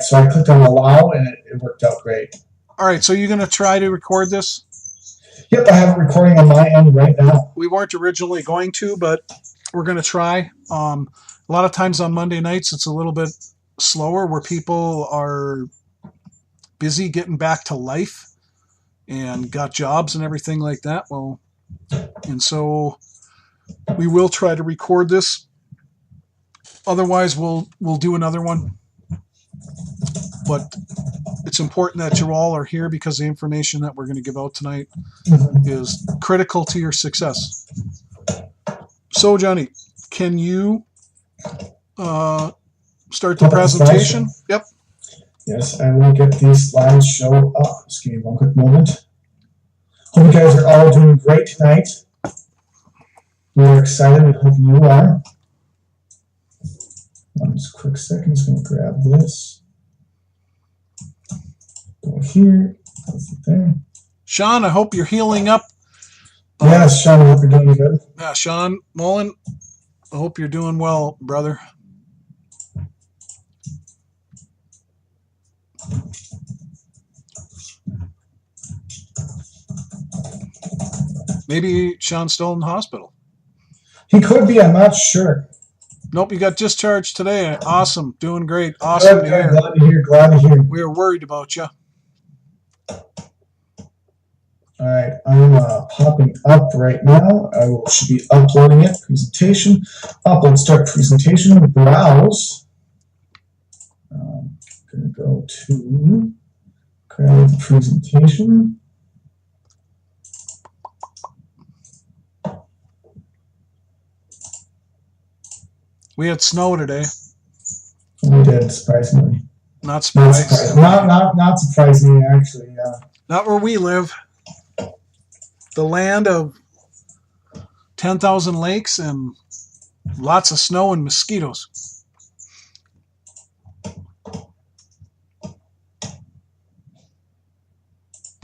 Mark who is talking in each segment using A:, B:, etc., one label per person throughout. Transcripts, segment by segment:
A: so I clicked on allow, and it worked out great.
B: All right, so you're going to try to record this?
A: Yep, I have it recording on my end right now.
B: We weren't originally going to, but we're going to try. A lot of times on Monday nights, it's a little bit slower where people are busy getting back to life and got jobs and everything like that. Well, and so we will try to record this. Otherwise, we'll do another one. But it's important that you all are here because the information that we're going to give out tonight is critical to your success. So, Johnny, can you start the presentation? Yep.
A: Yes, I will get these slides show up. Just give me one quick moment. Hope you guys are all doing great tonight. We're excited. We hope you are. One quick second. Just going to grab this. Go here. That's the thing.
B: Sean, I hope you're healing up.
A: Yes, Sean, I hope you're doing good.
B: Yeah, Sean Mullen, I hope you're doing well, brother. Maybe Sean's still in the hospital.
A: He could be, I'm not sure.
B: Nope, you got discharged today. Awesome, doing great. Awesome
A: to hear. Glad to hear.
B: We were worried about you.
A: All right, I'm popping up right now. Should be uploading it. Presentation. Upload, start presentation. Browse. I'm going to go to grab the presentation.
B: We had snow today.
A: We did, surprisingly.
B: Not surprising.
A: Not surprisingly, actually. Yeah.
B: Not where we live. The land of 10,000 lakes and lots of snow and mosquitoes.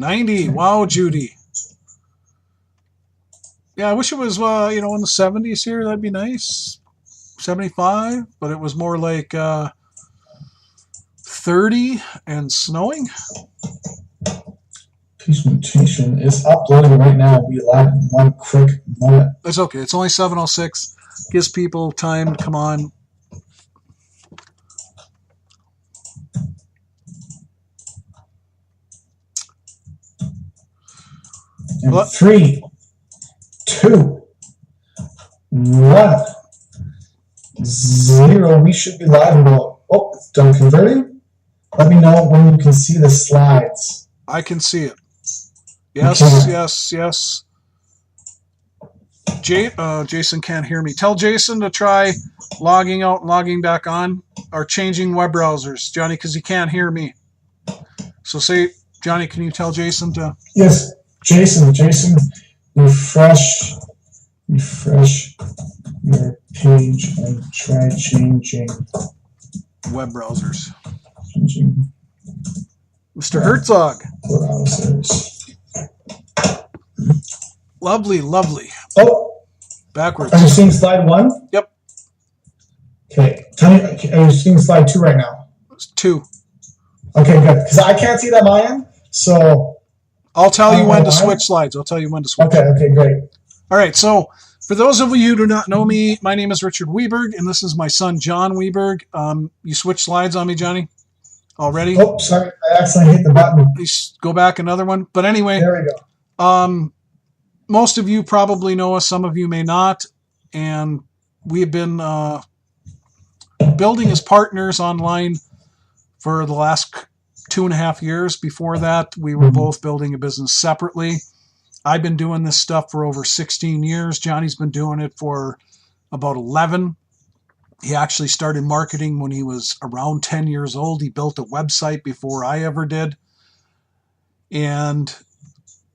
B: $90. Wow, Judy. Yeah, I wish it was, in the 70s here. That'd be nice. 75, but it was more like 30 and snowing.
A: Presentation is uploading right now. We'll be live in one quick moment.
B: That's okay. It's only 7:06. Gives people time to come on.
A: And 3, 2, 1, 0. We should be live in about. Oh, it's done converting. Let me know when you can see the slides.
B: I can see it. Yes. Jason can't hear me. Tell Jason to try logging out and logging back on or changing web browsers, Johnny, because he can't hear me. So say, Johnny, can you tell Jason to?
A: Yes, Jason, refresh your page and try changing
B: web browsers.
A: Changing
B: Mr. Herzog.
A: Browsers.
B: Lovely.
A: Oh.
B: Backwards.
A: Are you seeing slide 1?
B: Yep.
A: Okay. Tell me, are you seeing slide 2 right now?
B: 2.
A: Okay, good. Because I can't see that on my end, so...
B: I'll tell you when to switch slides. Okay,
A: great.
B: All right, so for those of you who do not know me, my name is Richard Weberg, and this is my son, John Weberg. You switched slides on me, Johnny? Already?
A: Oh, sorry. I accidentally hit the button.
B: Please go back another one. But anyway...
A: There we go.
B: Most of you probably know us, some of you may not, and we have been building as partners online for the last 2.5 years. Before that, we were both building a business separately. I've been doing this stuff for over 16 years. Johnny's been doing it for about 11. He actually started marketing when he was around 10 years old. He built a website before I ever did. And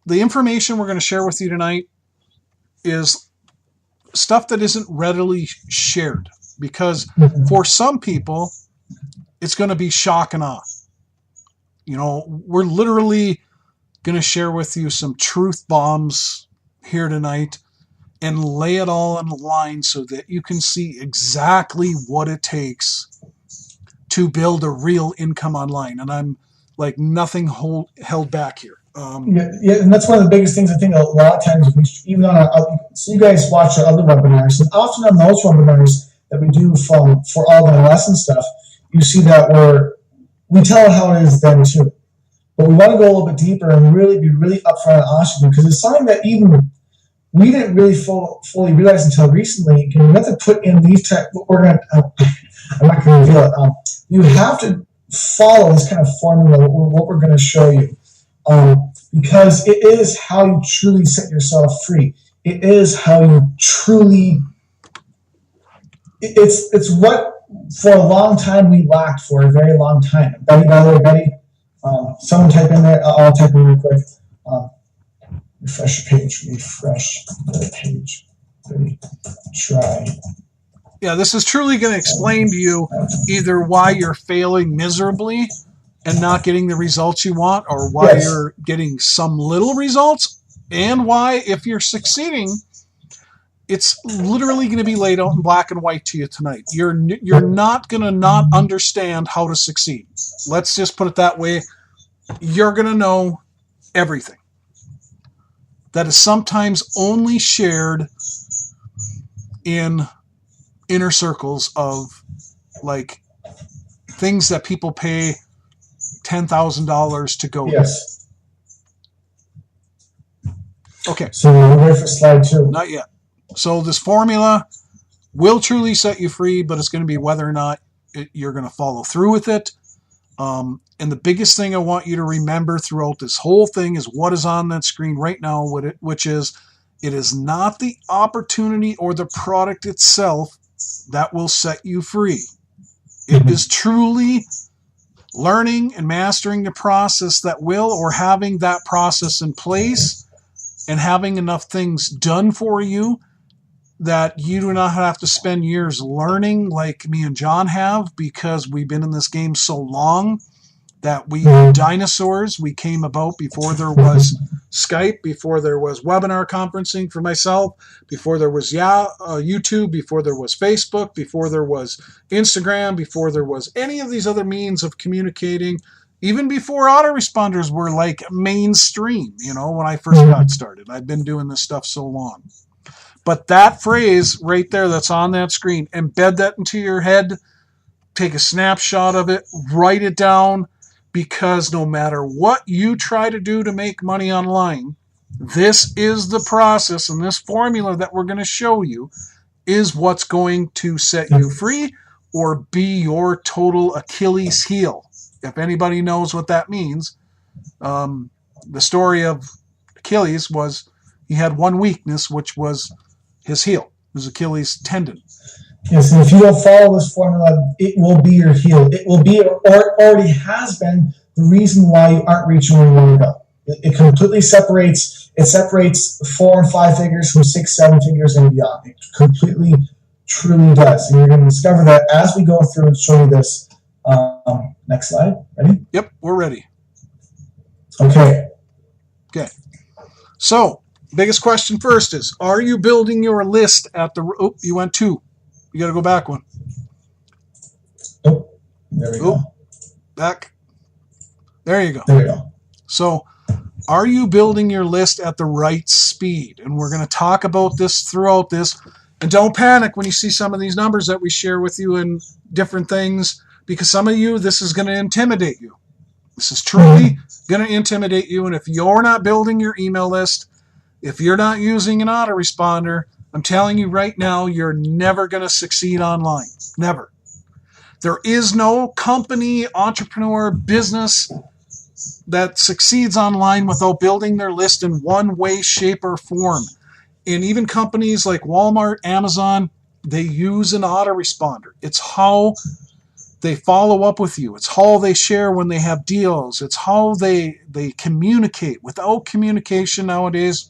B: the information we're going to share with you tonight is stuff that isn't readily shared because for some people, it's going to be shock and awe. We're literally going to share with you some truth bombs here tonight and lay it all on the line so that you can see exactly what it takes to build a real income online. And I'm like nothing held back here.
A: Yeah, and that's one of the biggest things I think a lot of times, even on so you guys watch our other webinars, and often on those webinars that we do for all the lesson stuff, you see that we tell how it is then too. But we want to go a little bit deeper and really be really upfront and honest with you, because it's something that even we didn't really fully realize until recently. You have to put in these I'm not going to reveal it. You have to follow this kind of formula, what we're going to show you. Because it is how you truly set yourself free. It is how you truly, it's what for a long time we lacked for a very long time. Betty, by the way, Betty, someone type in there, I'll type in real quick. Refresh the page. Betty, try.
B: Yeah, this is truly going to explain to you either why you're failing miserably and not getting the results you want, or why you're getting some little results, and why, if you're succeeding, it's literally going to be laid out in black and white to you tonight. You're not going to not understand how to succeed. Let's just put it that way. You're going to know everything. That is sometimes only shared in inner circles of like things that people pay $10,000 to go.
A: Yes.
B: Okay.
A: So we're ready for slide 2.
B: Not yet. So this formula will truly set you free, but it's going to be whether or not you're going to follow through with it. And the biggest thing I want you to remember throughout this whole thing is what is on that screen right now, which is it is not the opportunity or the product itself that will set you free. It is truly learning and mastering the process that will, or having that process in place and having enough things done for you that you do not have to spend years learning like me and John have, because we've been in this game so long that we dinosaurs. We came about before there was Skype, before there was webinar conferencing for myself, before there was YouTube, before there was Facebook, before there was Instagram, before there was any of these other means of communicating, even before autoresponders were like mainstream, when I first got started. I've been doing this stuff so long. But that phrase right there that's on that screen, embed that into your head, take a snapshot of it, write it down, because no matter what you try to do to make money online, this is the process, and this formula that we're going to show you is what's going to set you free or be your total Achilles heel. If anybody knows what that means, the story of Achilles was he had one weakness, which was his heel, his Achilles tendon.
A: Yes, and if you don't follow this formula, it will be your heel. It will be, or it already has been, the reason why you aren't reaching where you want to go. It completely separates. It separates 4 and 5 figures from 6, 7 figures and beyond. It completely, truly does. And you're going to discover that as we go through and show you this. Next slide. Ready?
B: Yep, we're ready.
A: Okay.
B: So, biggest question first is, are you building your list at the... Oh, you went 2. You got to go back one.
A: Oh, there we go.
B: Back. There you go.
A: There we go.
B: So, are you building your list at the right speed? And we're going to talk about this throughout this. And don't panic when you see some of these numbers that we share with you in different things, because some of you, this is going to intimidate you. This is truly going to intimidate you. And if you're not building your email list, if you're not using an autoresponder, I'm telling you right now, you're never going to succeed online. Never. There is no company, entrepreneur, business that succeeds online without building their list in one way, shape, or form. And even companies like Walmart, Amazon, they use an autoresponder. It's how they follow up with you. It's how they share when they have deals. It's how they communicate. Without communication nowadays,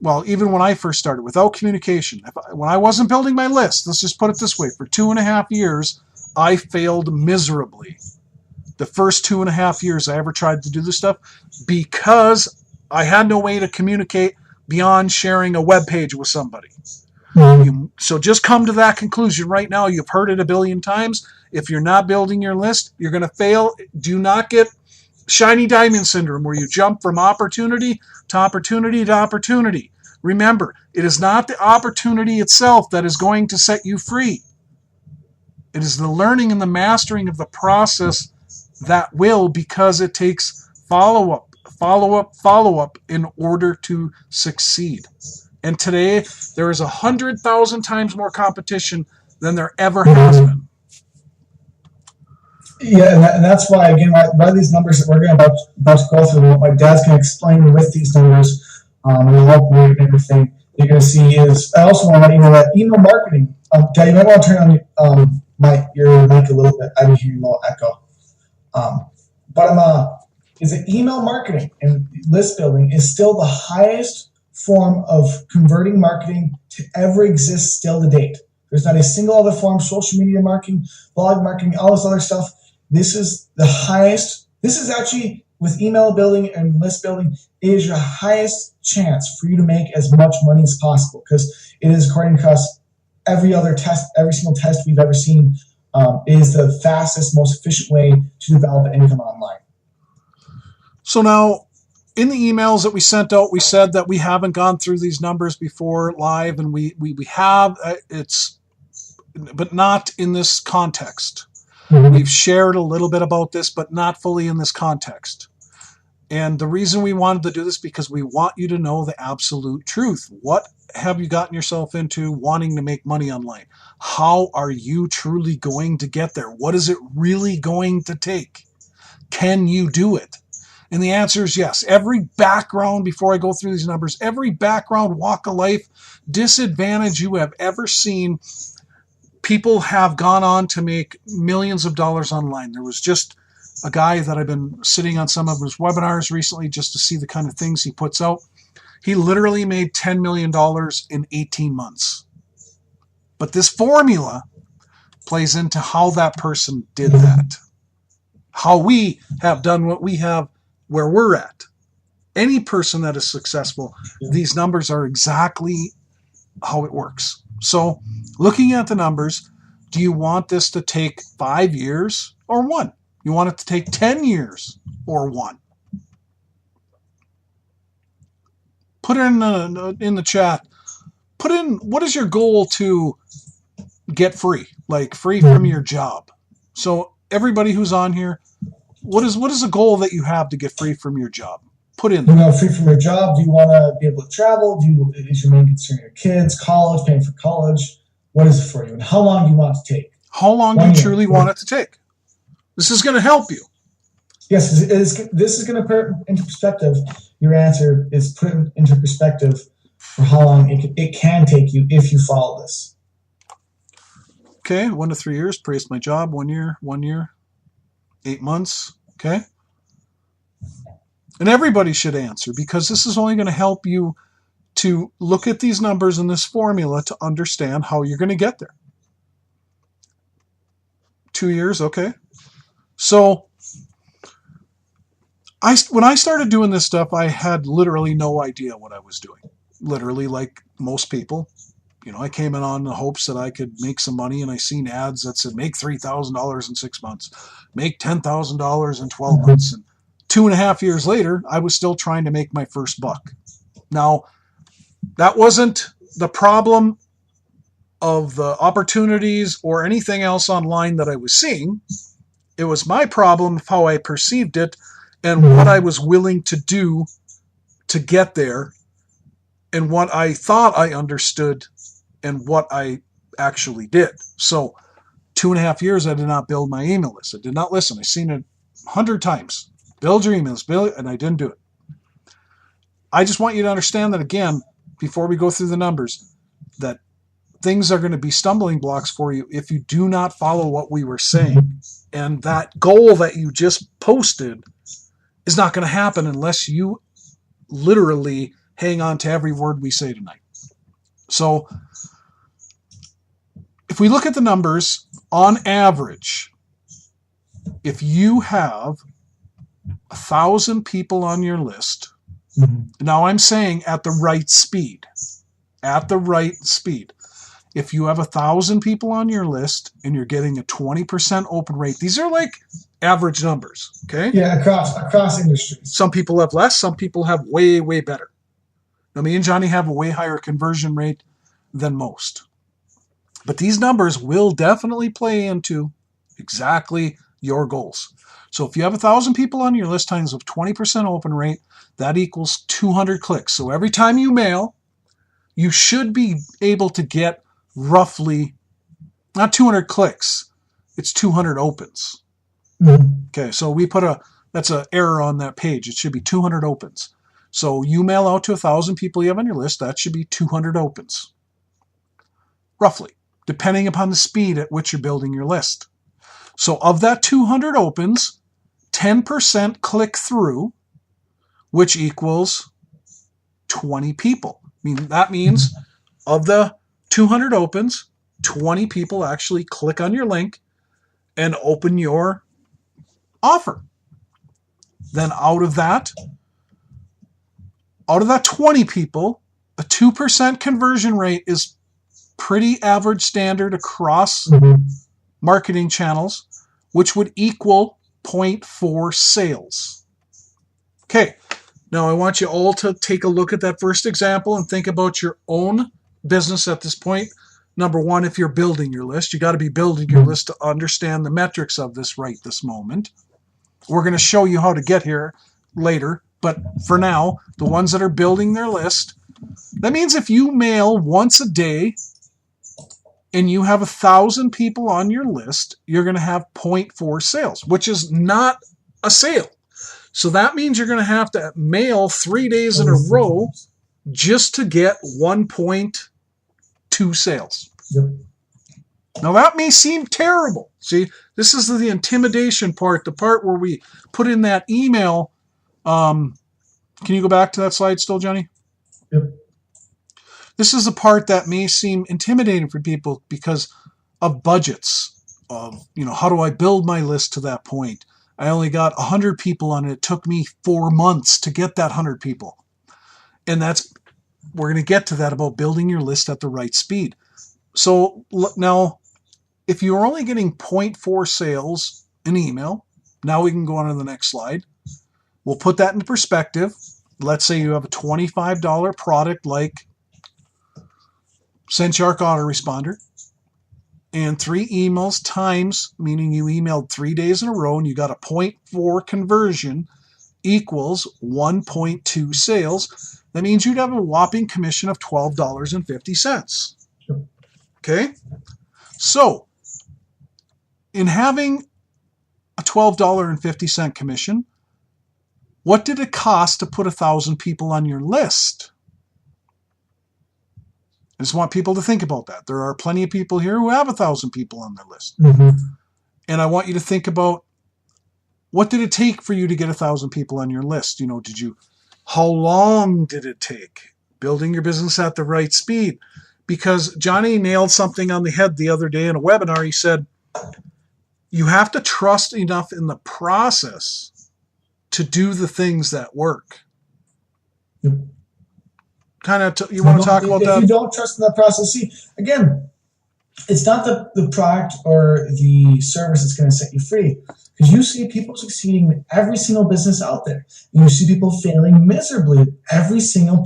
B: well, even when I first started, without communication, when I wasn't building my list, let's just put it this way, for 2.5 years, I failed miserably. The first 2.5 years I ever tried to do this stuff, because I had no way to communicate beyond sharing a web page with somebody. So just come to that conclusion right now. You've heard it a billion times. If you're not building your list, you're going to fail. Do not get shiny diamond syndrome where you jump from opportunity to opportunity to opportunity. Remember, it is not the opportunity itself that is going to set you free. It is the learning and the mastering of the process that will, because it takes follow-up in order to succeed. And today, there is 100,000 times more competition than there ever has been.
A: Yeah, and that's why, again, by these numbers that we're going about to go through, what my dad's going to explain with these numbers, and the help and everything, you're going to see is, I also want to let you know that email marketing, Dad, you might want to turn on your mic a little bit. I can hear you a little echo. Is that email marketing and list building is still the highest form of converting marketing to ever exist still to date. There's not a single other form, social media marketing, blog marketing, all this other stuff. This is the highest. This is actually, with email building and list building, it is your highest chance for you to make as much money as possible, because it is, according to us, every single test we've ever seen, is the fastest, most efficient way to develop an income online.
B: So now, in the emails that we sent out, we said that we haven't gone through these numbers before live, and we have, but not in this context. Mm-hmm. We've shared a little bit about this, but not fully in this context. And the reason we wanted to do this, because we want you to know the absolute truth. What have you gotten yourself into wanting to make money online? How are you truly going to get there? What is it really going to take? Can you do it? And the answer is yes. Every background, before I go through these numbers, every background, walk of life, disadvantage you have ever seen, people have gone on to make millions of dollars online. There was just a guy that I've been sitting on some of his webinars recently just to see the kind of things he puts out. He literally made $10 million in 18 months. But this formula plays into how that person did that. How we have done what we have where we're at. Any person that is successful, these numbers are exactly how it works. So, looking at the numbers, do you want this to take 5 years or 1? You want it to take 10 years or 1? Put in the chat. Put in, what is your goal to get free? Like free from your job. So everybody who's on here, what is a goal that you have to get free from your job? Put in there.
A: Free from your job. Do you want to be able to travel? Is your main concern your kids, college, paying for college? What is it for you? And how long do you want it to take?
B: How long do you truly want it to take? This is going to help you.
A: Yes, this is going to put into perspective. Your answer is put into perspective for how long it can take you if you follow this.
B: Okay, 1 to 3 years. Praise my job. 1 year, 8 months. Okay. And everybody should answer, because this is only going to help you to look at these numbers and this formula to understand how you're going to get there. 2 years. Okay. So when I started doing this stuff, I had literally no idea what I was doing. Literally, like most people, I came in on the hopes that I could make some money, and I seen ads that said make $3,000 in 6 months, make $10,000 in 12 months. And 2.5 years later, I was still trying to make my first buck. Now, that wasn't the problem of the opportunities or anything else online that I was seeing. It was my problem of how I perceived it and what I was willing to do to get there, and what I thought I understood and what I actually did. So 2.5 years, I did not build my email list. I did not listen. I've seen it 100 times. Build your emails, and I didn't do it. I just want you to understand that, again, before we go through the numbers, that things are going to be stumbling blocks for you if you do not follow what we were saying. And that goal that you just posted is not going to happen unless you literally hang on to every word we say tonight. So if we look at the numbers, on average, if you have 1,000 people on your list, now I'm saying at the right speed, if you have 1,000 people on your list and you're getting a 20% open rate, these are like average numbers, okay?
A: Yeah, across industries.
B: Some people have less, some people have way, way better. Now, me and Johnny have a way higher conversion rate than most. But these numbers will definitely play into exactly your goals. So if you have 1,000 people on your list times a 20% open rate, that equals 200 clicks. So every time you mail, you should be able to get roughly, not 200 clicks, it's 200 opens.
A: Mm-hmm.
B: Okay, so that's an error on that page. It should be 200 opens. So you mail out to 1,000 people you have on your list, that should be 200 opens. Roughly, depending upon the speed at which you're building your list. So of that 200 opens, 10% click through, which equals 20 people. That means of the 200 opens, 20 people actually click on your link and open your offer. Then out of that 20 people, a 2% conversion rate is pretty average standard across marketing channels, which would equal 0.4 sales. Okay, now I want you all to take a look at that first example and think about your own business at this point. Number one, if you're building your list, you got to be building your list to understand the metrics of this right this moment. We're going to show you how to get here later, but for now, the ones that are building their list, that means if you mail once a day and you have 1,000 people on your list, you're going to have 0.4 sales, which is not a sale. So that means you're going to have to mail 3 days in a row just to get 1.2 sales.
A: Yep.
B: Now that may seem terrible. See, this is the intimidation part, the part where we put in that email. Can you go back to that slide still, Johnny?
A: Yep.
B: This is the part that may seem intimidating for people because of budgets. Of, how do I build my list to that point? I only got 100 people on it. It took me 4 months to get that 100 people. And we're going to get to that about building your list at the right speed. So now, if you're only getting 0.4 sales in email, now we can go on to the next slide. We'll put that into perspective. Let's say you have a $25 product like SendShark Autoresponder, and 3 emails times, meaning you emailed 3 days in a row and you got a 0.4 conversion equals 1.2 sales. That means you'd have a whopping commission of $12.50. Okay? So, in having a $12.50 commission, what did it cost to put 1,000 people on your list? I just want people to think about that. There are plenty of people here who have 1,000 people on their list.
A: Mm-hmm.
B: And I want you to think about, what did it take for you to get 1,000 people on your list? How long did it take? Building your business at the right speed. Because Johnny nailed something on the head the other day in a webinar. He said, you have to trust enough in the process to do the things that work.
A: Yep.
B: You want to talk about that?
A: If you don't trust in that process, see, again, it's not the product or the service that's going to set you free. Because you see people succeeding in every single business out there. And you see people failing miserably in every single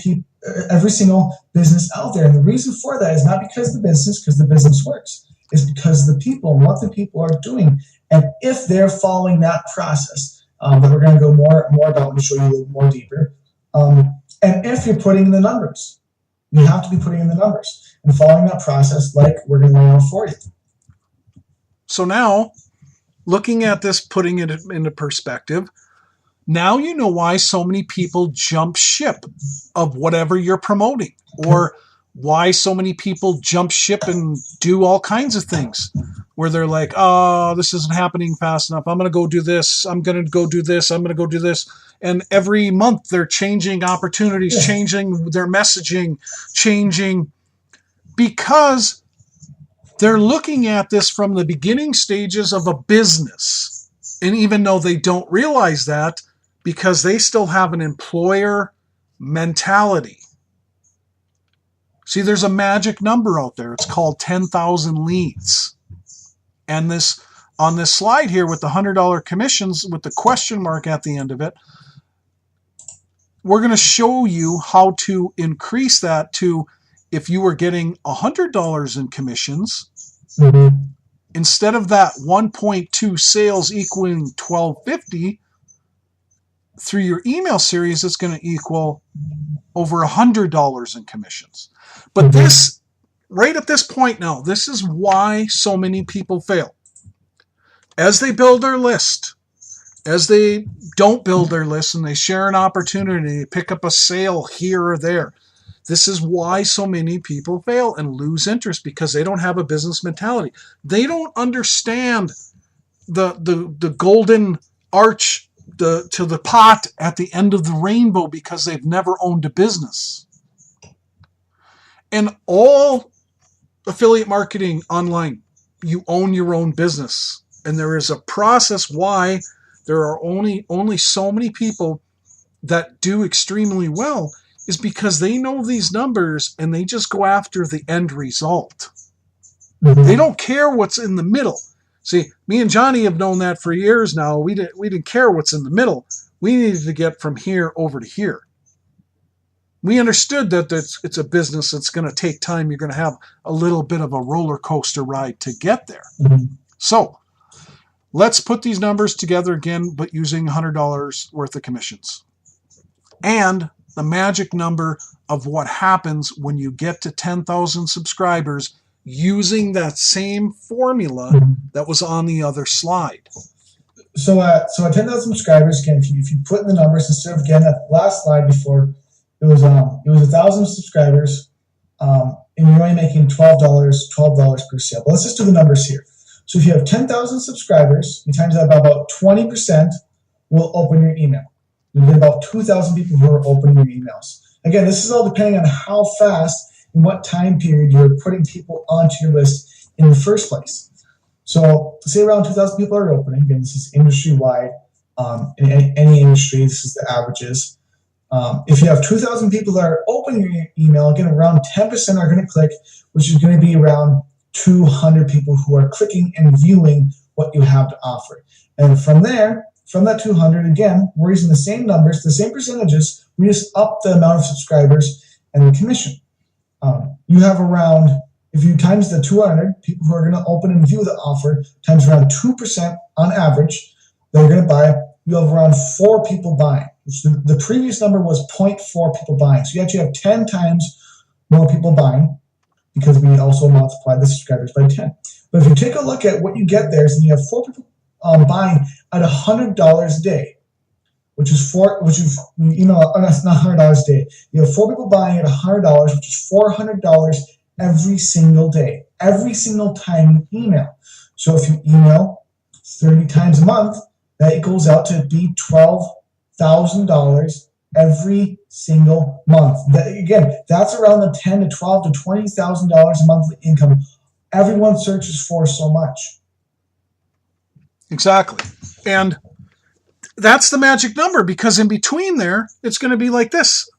A: business out there. And the reason for that is not because the business works. It's because the people and what the people are doing. And if they're following that process, that we're going to go more about and show you a little more deeper. And if you're putting in the numbers, you have to be putting in the numbers and following that process like we're going to lay out for you.
B: So now, looking at this, putting it into perspective, now you know why so many people jump ship of whatever you're promoting, or why so many people jump ship and do all kinds of things where they're like, oh, this isn't happening fast enough. I'm going to go do this. I'm going to go do this. I'm going to go do this. And every month they're changing opportunities, changing their messaging, changing, because they're looking at this from the beginning stages of a business. And even though they don't realize that, because they still have an employer mentality. See, there's a magic number out there. It's called 10,000 leads. And this on this slide here with the $100 commissions with the question mark at the end of it, we're going to show you how to increase that to, if you were getting $100 in commissions, instead of that 1.2 sales equaling $1,250, through your email series, it's going to equal over $100 in commissions. But this, right at this point now, this is why so many people fail. As they build their list, as they don't build their list and they share an opportunity, pick up a sale here or there. This is why so many people fail and lose interest, because they don't have a business mentality. They don't understand the golden arch to the pot at the end of the rainbow, because they've never owned a business. And all affiliate marketing online, you own your own business. And there is a process why there are only so many people that do extremely well, is because they know these numbers and they just go after the end result. They don't care what's in the middle. See, me and Johnny have known that for years now. We didn't care what's in the middle. We needed to get from here over to here. We understood that it's a business that's going to take time. You're going to have a little bit of a roller coaster ride to get there. So let's put these numbers together again, but using $100 worth of commissions. And the magic number of what happens when you get to 10,000 subscribers using that same formula that was on the other slide.
A: So at 10,000 subscribers, again, if you put in the numbers instead of, again, that last slide before, it was 1,000 subscribers, and you're only making $12 per sale. But let's just do the numbers here. So if you have 10,000 subscribers, you times that by about 20% will open your email. You'll get about 2,000 people who are opening your emails. Again, this is all depending on how fast and what time period you're putting people onto your list in the first place. So say around 2,000 people are opening. Again, this is industry-wide. In any industry, this is the averages. If you have 2,000 people that are opening your email, again, around 10% are going to click, which is going to be around 200 people who are clicking and viewing what you have to offer. And from there, from that 200, again, we're using the same numbers, the same percentages. We just up the amount of subscribers and the commission. You have around, if you times the 200 people who are going to open and view the offer, times around 2% on average, they're going to buy, you have around 4 people buying. Which the previous number was 0.4 people buying. So you actually have 10 times more people buying, because we also multiply the subscribers by 10. But if you take a look at what you get there, is you have 4 people buying at $100 a day, which is that's not $100 a day. You have 4 people buying at $100, which is $400 every single day, every single time you email. So if you email 30 times a month, that equals out to be $12,000 every single month. That's around the $10,000 to $12,000 to $20,000 a monthly income everyone searches for so much.
B: Exactly. And that's the magic number, because in between there, it's going to be like this.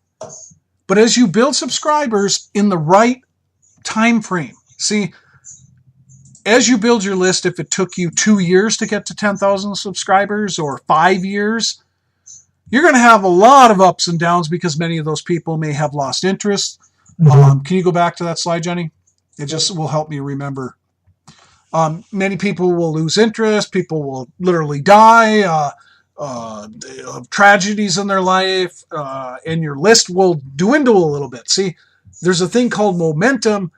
B: But as you build subscribers in the right time frame, see, as you build your list, if it took you 2 years to get to 10,000 subscribers or 5 years, you're going to have a lot of ups and downs, because many of those people may have lost interest. Can you go back to that slide, Jenny? It just will help me remember. Many people will lose interest. People will literally die. Tragedies in their life, and your list will dwindle a little bit. See, there's a thing called momentum,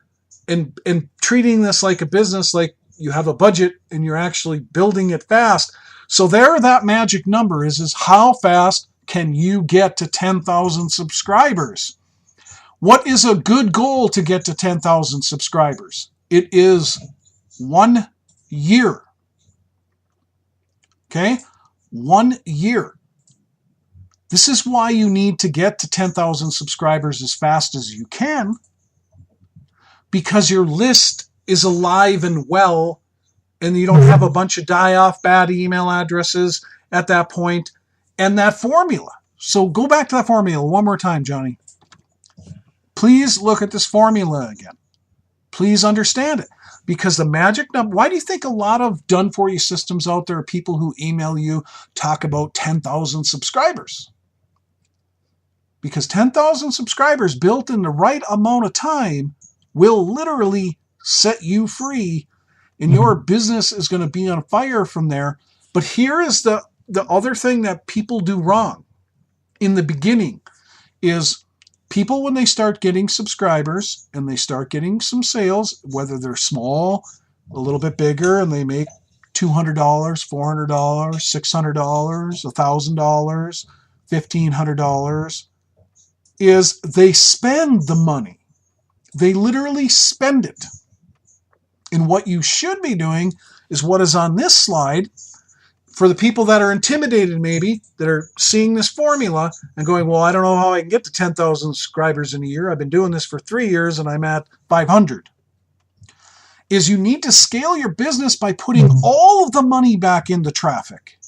B: and treating this like a business, like you have a budget and you're actually building it fast. So there, that magic number is how fast can you get to 10,000 subscribers? What is a good goal to get to 10,000 subscribers? It is 1 year. Okay? 1 year. This is why you need to get to 10,000 subscribers as fast as you can, because your list is alive and well, and you don't have a bunch of die-off bad email addresses at that point, and that formula. So go back to that formula one more time, Johnny. Please look at this formula again. Please understand it. Because the magic number, why do you think a lot of done-for-you systems out there are people who email you talk about 10,000 subscribers? Because 10,000 subscribers built in the right amount of time will literally set you free, and your business is going to be on fire from there. But here is the other thing that people do wrong in the beginning is people, when they start getting subscribers and they start getting some sales, whether they're small, a little bit bigger, and they make $200, $400, $600, $1,000, $1,500, is they spend the money. They literally spend it. And what you should be doing is what is on this slide. For the people that are intimidated, maybe, that are seeing this formula and going, well, I don't know how I can get to 10,000 subscribers in a year. I've been doing this for 3 years and I'm at 500. Is you need to scale your business by putting all of the money back into traffic.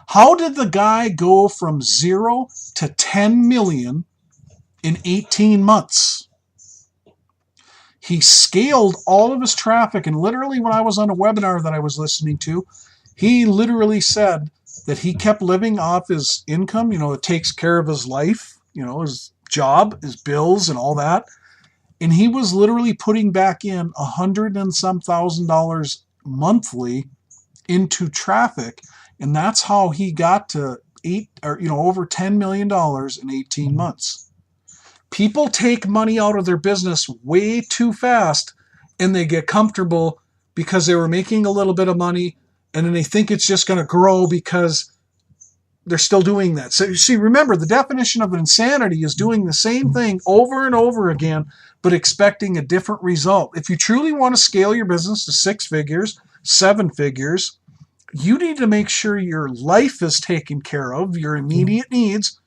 B: How did the guy go from 0 to 10 million in 18 months? He scaled all of his traffic, and literally when I was on a webinar that I was listening to, he literally said that he kept living off his income, it takes care of his life, his job, his bills and all that. And he was literally putting back in $100 and some $1,000 monthly into traffic. And that's how he got to over $10 million in 18 months. People take money out of their business way too fast, and they get comfortable because they were making a little bit of money, and then they think it's just going to grow because they're still doing that. So you see, remember, the definition of insanity is doing the same thing over and over again, but expecting a different result. If you truly want to scale your business to 6 figures, 7 figures, you need to make sure your life is taken care of, your immediate needs,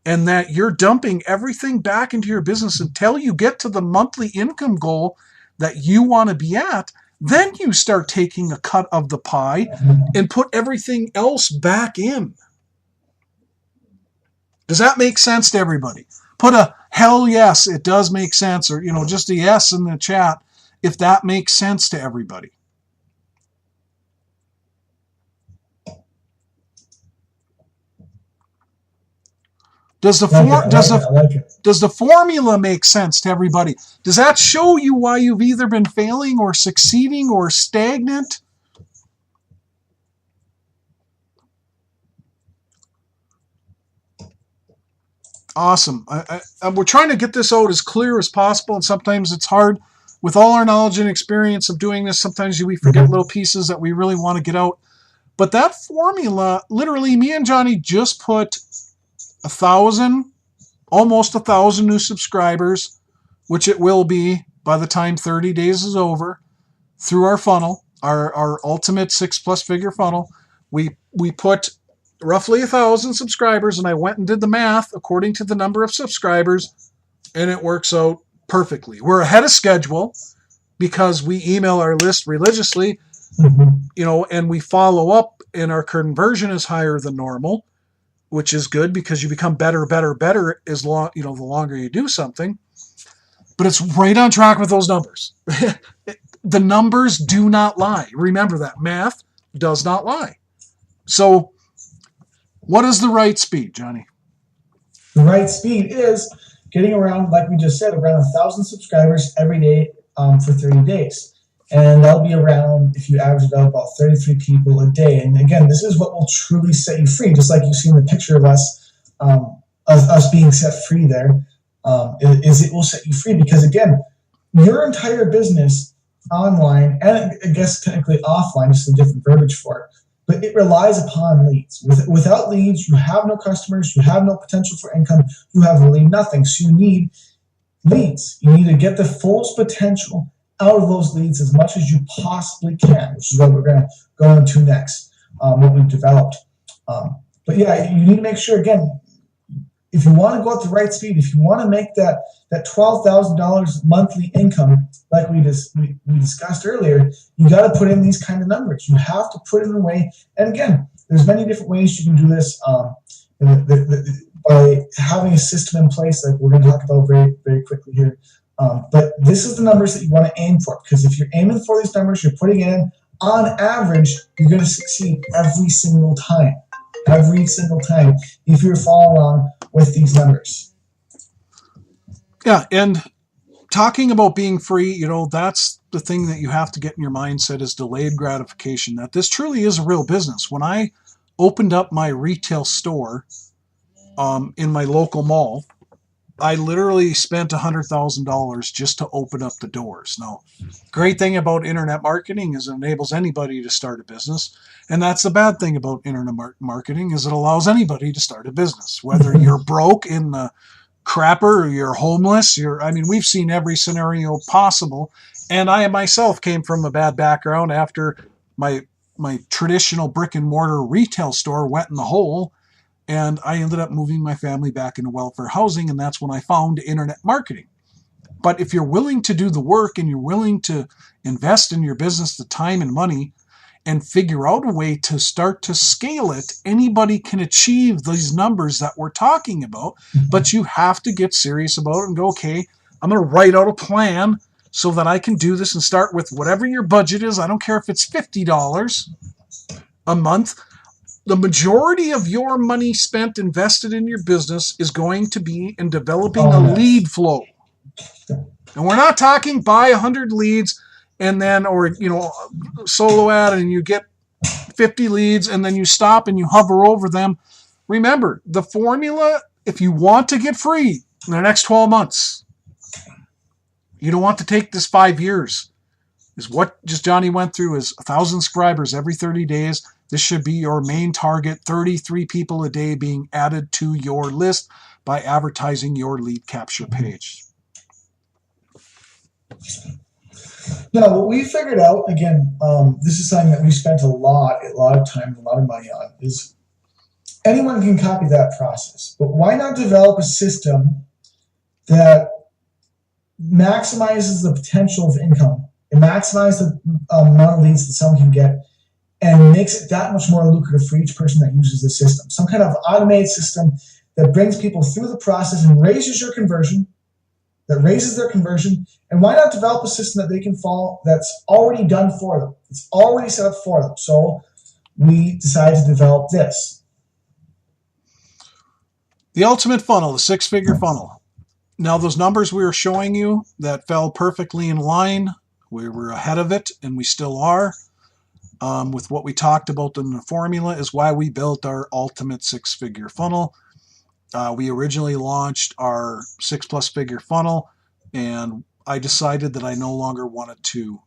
B: and that you're dumping everything back into your business until you get to the monthly income goal that you want to be at. Then you start taking a cut of the pie and put everything else back in. Does that make sense to everybody? Put a hell yes, it does make sense, or just a yes in the chat if that makes sense to everybody. Does the formula make sense to everybody? Does that show you why you've either been failing or succeeding or stagnant? Awesome. We're trying to get this out as clear as possible, and sometimes it's hard. With all our knowledge and experience of doing this, sometimes we forget little pieces that we really want to get out. But that formula, literally, me and Johnny just put 1,000, almost 1,000 new subscribers, which it will be by the time 30 days is over, through our funnel, our ultimate 6+ figure funnel. We put roughly 1,000 subscribers, and I went and did the math according to the number of subscribers, and it works out perfectly. We're ahead of schedule because we email our list religiously, and we follow up, and our conversion is higher than normal, which is good because you become better as long, the longer you do something. But it's right on track with those numbers. The numbers do not lie. Remember that. Math does not lie. So what is the right speed, Johnny?
A: The right speed is getting around, like we just said, around 1,000 subscribers every day for 30 days. And that'll be around, if you average it out, about 33 people a day. And again, this is what will truly set you free. Just like you've seen the picture of us being set free there, is it will set you free. Because again, your entire business online, and I guess technically offline, just a different verbiage for it, but it relies upon leads. Without leads, you have no customers, you have no potential for income, you have really nothing. So you need leads. You need to get the fullest potential out of those leads as much as you possibly can, which is what we're going to go into next, what we've developed. But yeah, you need to make sure, again, if you want to go at the right speed, if you want to make that $12,000 monthly income, like we discussed earlier, you got to put in these kind of numbers. You have to put it in a way, and again, there's many different ways you can do this. By by having a system in place, like we're going to talk about very, very quickly here. But this is the numbers that you want to aim for, because if you're aiming for these numbers, you're putting in, on average, you're going to succeed every single time. Every single time, if you're following along with these numbers.
B: Yeah, and talking about being free, that's the thing that you have to get in your mindset is delayed gratification, that this truly is a real business. When I opened up my retail store in my local mall, I literally spent $100,000 just to open up the doors. Now, great thing about internet marketing is it enables anybody to start a business. And that's the bad thing about internet marketing is it allows anybody to start a business, whether you're broke in the crapper or you're homeless. We've seen every scenario possible. And I myself came from a bad background after my traditional brick and mortar retail store went in the hole. And I ended up moving my family back into welfare housing, and that's when I found internet marketing. But if you're willing to do the work and you're willing to invest in your business the time and money and figure out a way to start to scale it, anybody can achieve these numbers that we're talking about. But you have to get serious about it and go, okay, I'm going to write out a plan so that I can do this and start with whatever your budget is. I don't care if it's $50 a month. The majority of your money spent invested in your business is going to be in developing a lead flow. And we're not talking buy 100 leads and then, or, solo ad and you get 50 leads and then you stop and you hover over them. Remember, the formula, if you want to get free in the next 12 months, you don't want to take this 5 years, is what just Johnny went through is 1,000 subscribers every 30 days. This should be your main target, 33 people a day being added to your list by advertising your lead capture page.
A: Now, what we figured out, again, this is something that we spent a lot of time, a lot of money on, is anyone can copy that process. But why not develop a system that maximizes the potential of income and maximizes the amount of leads that someone can get, and makes it that much more lucrative for each person that uses the system. Some kind of automated system that brings people through the process and raises their conversion, And why not develop a system that they can follow that's already done for them? It's already set up for them. So we decided to develop this.
B: The ultimate funnel, the six-figure funnel. Now, those numbers we were showing you that fell perfectly in line, we were ahead of it, and we still are. With what we talked about in the formula is why we built our ultimate six-figure funnel. We originally launched our 6+ figure funnel, and I decided that I no longer wanted to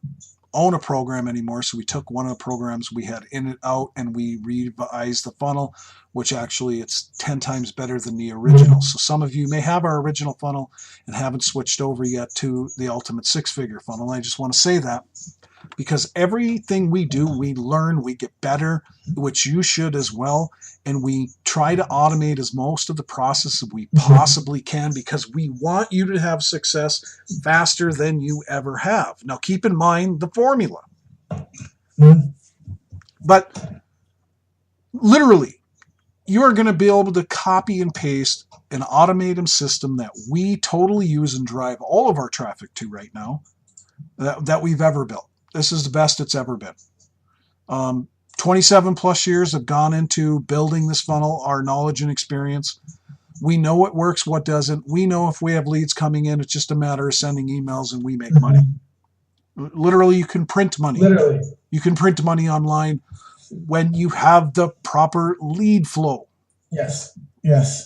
B: own a program anymore. So we took one of the programs we had in it out and we revised the funnel, which actually it's 10 times better than the original. So some of you may have our original funnel and haven't switched over yet to the ultimate six-figure funnel. I just want to say that, because everything we do, we learn, we get better, which you should as well. And we try to automate as most of the process we possibly can, because we want you to have success faster than you ever have. Now, keep in mind the formula. But literally, you are going to be able to copy and paste an automated system that we totally use and drive all of our traffic to right now that we've ever built. This is the best it's ever been. 27 plus years have gone into building this funnel, our knowledge and experience. We know what works, what doesn't. We know if we have leads coming in, it's just a matter of sending emails and we make money. Literally, you can print money. You can print money online when you have the proper lead flow.
A: Yes.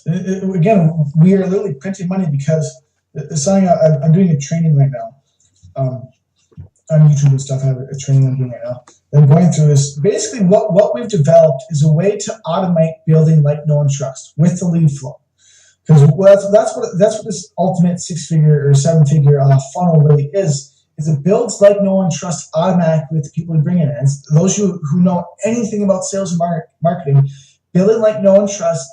A: Again, we are literally printing money because it's something I'm doing a training right now. On YouTube and stuff, I have a training I'm doing right now. I'm going through this. Basically, what we've developed is a way to automate building like, know, and trust with the lead flow. Because that's what this ultimate six-figure or seven-figure funnel really is it builds like, know, and trust automatically with the people you bring in. And those who know anything about sales and marketing, building like, know, and trust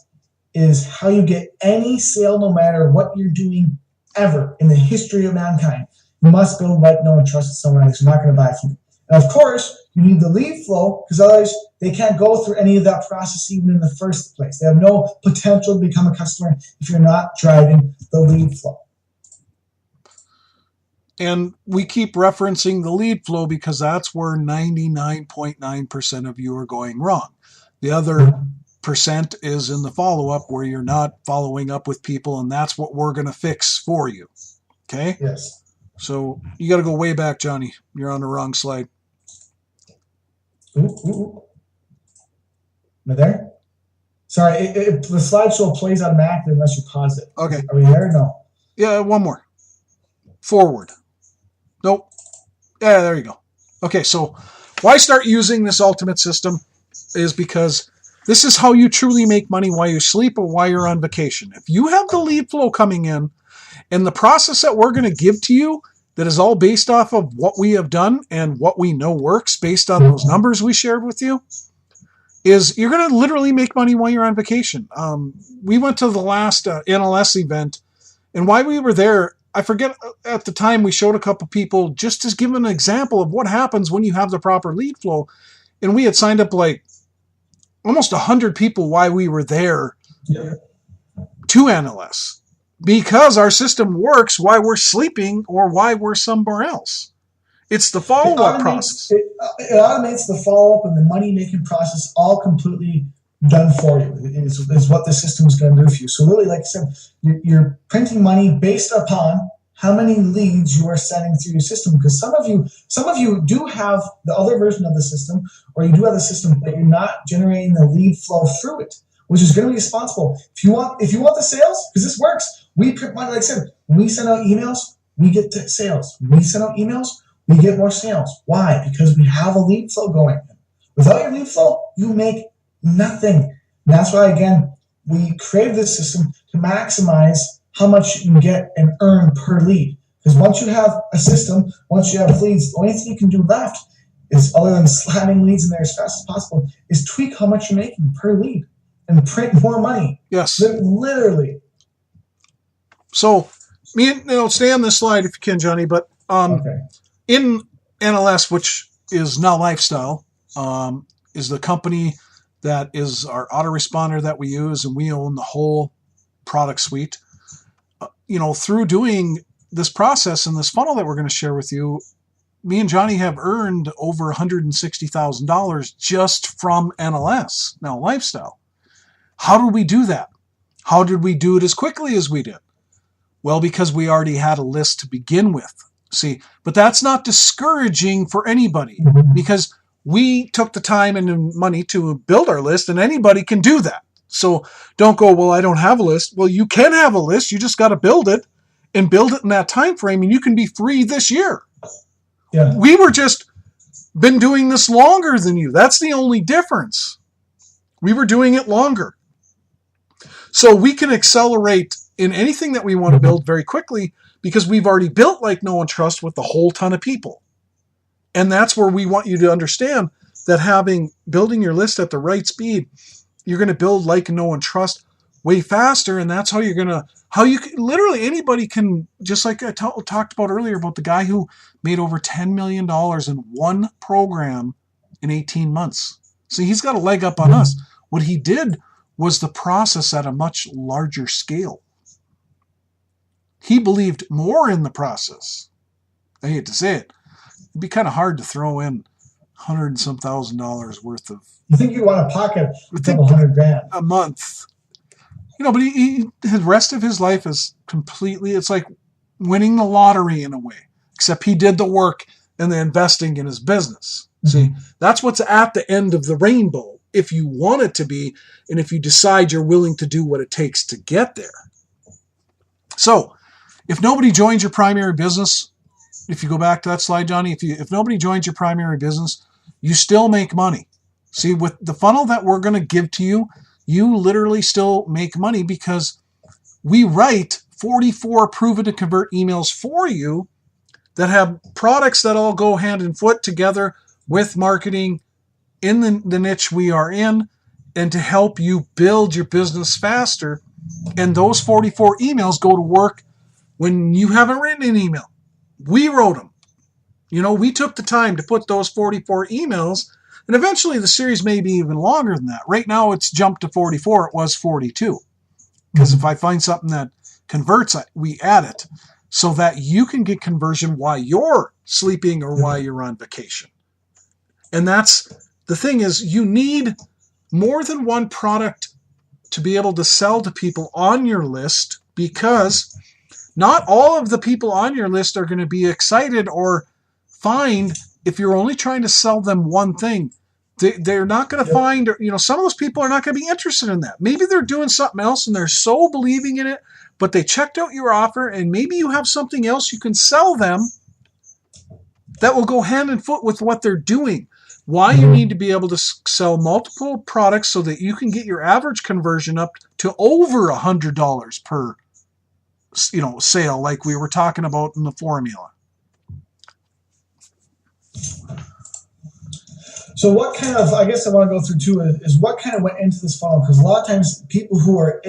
A: is how you get any sale, no matter what you're doing ever in the history of mankind. You must build like, know, and trust with someone else. You're not going to buy from you. And of course, you need the lead flow because otherwise they can't go through any of that process even in the first place. They have no potential to become a customer if you're not driving the lead flow.
B: And we keep referencing the lead flow because that's where 99.9% of you are going wrong. The other percent is in the follow-up where you're not following up with people, and that's what we're going to fix for you. Okay?
A: Yes.
B: So you got to go way back, Johnny. You're on the wrong slide.
A: Ooh. Am I there? Sorry, the slideshow plays automatically unless you pause it.
B: Okay.
A: Are we there? No.
B: Yeah, one more. Forward. Nope. Yeah, there you go. Okay, so why start using this ultimate system is because this is how you truly make money while you sleep or while you're on vacation. If you have the lead flow coming in and the process that we're going to give to you that is all based off of what we have done and what we know works based on those numbers we shared with you, is you're going to literally make money while you're on vacation. We went to the last NLS event, and while we were there, I forget at the time we showed a couple people just to give an example of what happens when you have the proper lead flow. And we had signed up like almost 100 people while we were there to NLS because our system works while we're sleeping or while we're somewhere else. It's the follow-up process.
A: It automates the follow-up and the money-making process all completely done for you is what the system is going to do for you. So really, like I said, you're printing money based upon how many leads you are sending through your system. Because some of you do have the other version of the system, or you do have the system, but you're not generating the lead flow through it, which is going to be responsible. If you want the sales, because this works, we print money. Like I said, when we send out emails, we get the sales. When we send out emails, we get more sales. Why? Because we have a lead flow going. Without your lead flow, you make nothing. And that's why, again, we created this system to maximize how much you can get and earn per lead. Because once you have a system, once you have leads, the only thing you can do left is, other than slamming leads in there as fast as possible, is tweak how much you're making per lead and print more money.
B: Yes.
A: Literally.
B: So, stay on this slide if you can, Johnny, but in NLS, which is Now Lifestyle, is the company that is our autoresponder that we use, and we own the whole product suite. Through doing this process and this funnel that we're going to share with you, me and Johnny have earned over $160,000 just from NLS, Now Lifestyle. How did we do that? How did we do it as quickly as we did? Well, because we already had a list to begin with. See, but that's not discouraging for anybody because we took the time and money to build our list, and anybody can do that. So don't go, well, I don't have a list. Well, you can have a list. You just got to build it and build it in that time frame, and you can be free this year.
A: Yeah.
B: We were just been doing this longer than you. That's the only difference. We were doing it longer. So we can accelerate in anything that we want to build very quickly because we've already built Like, Know, and Trust with a whole ton of people. And that's where we want you to understand that building your list at the right speed, you're going to build Like, Know, and Trust way faster. And that's how literally anybody can, just like I talked about earlier about the guy who made over $10 million in one program in 18 months. See, he's got a leg up on us. What he did was the process at a much larger scale. He believed more in the process. I hate to say it. It'd be kind of hard to throw in $100 and some $1,000 worth of.
A: You think you want to pocket a couple $100,000
B: a month? But the rest of his life is completely. It's like winning the lottery in a way, except he did the work and the investing in his business. See, that's what's at the end of the rainbow. If you want it to be, and if you decide you're willing to do what it takes to get there. So, if nobody joins your primary business, if you go back to that slide, Johnny, if nobody joins your primary business, you still make money. See, with the funnel that we're going to give to you, you literally still make money because we write 44 proven to convert emails for you that have products that all go hand in foot together with marketing in the niche we are in, and to help you build your business faster. And those 44 emails go to work when you haven't written an email. We wrote them. We took the time to put those 44 emails, and eventually the series may be even longer than that. Right now it's jumped to 44. It was 42. Because if I find something that converts, we add it so that you can get conversion while you're sleeping or while you're on vacation. And that's the thing, is you need more than one product to be able to sell to people on your list, because not all of the people on your list are going to be excited or find if you're only trying to sell them one thing. They're not going to find, some of those people are not going to be interested in that. Maybe they're doing something else and they're so believing in it, but they checked out your offer, and maybe you have something else you can sell them that will go hand in foot with what they're doing. Why you need to be able to sell multiple products so that you can get your average conversion up to over $100 per sale, like we were talking about in the formula.
A: So what kind of, I guess I want to go through too, is what kind of went into this funnel? Because a lot of times people who are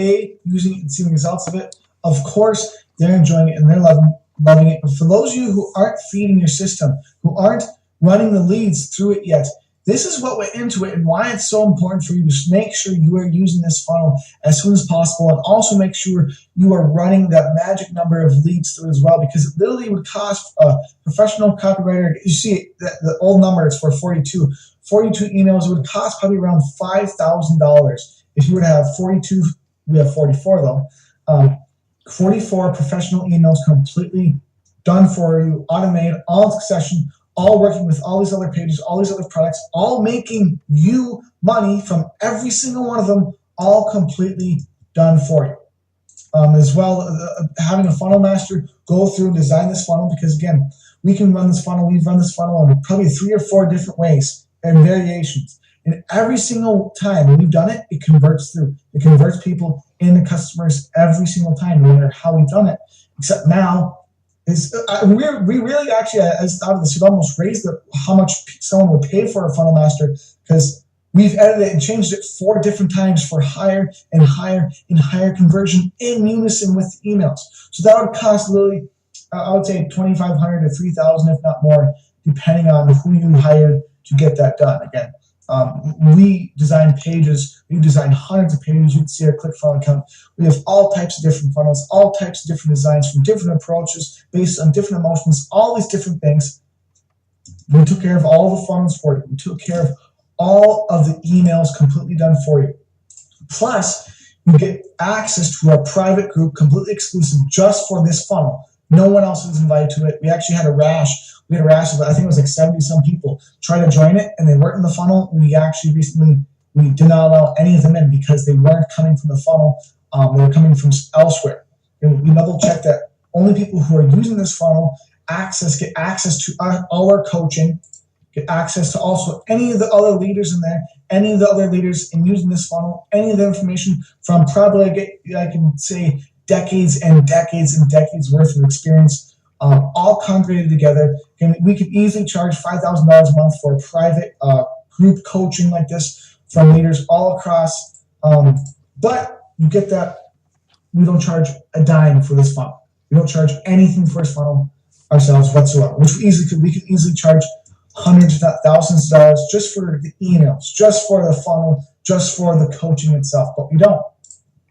A: using it and seeing results of it, of course, they're enjoying it and they're loving it. But for those of you who aren't feeding your system, who aren't running the leads through it yet, this is what went into it and why it's so important for you to make sure you are using this funnel as soon as possible, and also make sure you are running that magic number of leads through as well, because it literally would cost a professional copywriter, you see the old number is for 42 emails. It would cost probably around $5,000 if you were to have 42. We have 44 though. 44 professional emails completely done for you, automated, all in succession, all working with all these other pages, all these other products, all making you money from every single one of them, all completely done for you. As well, having a funnel master go through and design this funnel, because again, we can run this funnel. We've run this funnel in probably 3 or 4 different ways and variations. And every single time when we've done it, it converts through. It converts people into customers every single time, no matter how we've done it. Except now, we really actually, as thought of this, we've almost raised how much someone would pay for a funnel master, because we've edited it and changed it 4 different times for higher and higher and higher conversion in unison with the emails. So that would cost literally, I would say, $2,500 to $3,000, if not more, depending on who you hired to get that done. Again, we design pages. We design hundreds of pages. You can see our ClickFunnels account. We have all types of different funnels, all types of different designs from different approaches based on different emotions, all these different things. We took care of all the funnels for you. We took care of all of the emails completely done for you. Plus, you get access to our private group, completely exclusive just for this funnel. No one else is invited to it. We actually had a rash. We had a rash of, I think it was like 70-some people try to join it, and they weren't in the funnel. We actually recently, we did not allow any of them in because they weren't coming from the funnel. They were coming from elsewhere. And we double checked that only people who are using this funnel get access to all our coaching, get access to also any of the other leaders in there, any of the other leaders in using this funnel, any of the information from probably, I can say, decades and decades and decades worth of experience, all congregated together. And we could easily charge $5,000 a month for a private group coaching like this from leaders all across. But you get that we don't charge a dime for this funnel. We don't charge anything for this funnel ourselves whatsoever, which we could easily charge hundreds, if not thousands of dollars just for the emails, just for the funnel, just for the coaching itself, but we don't.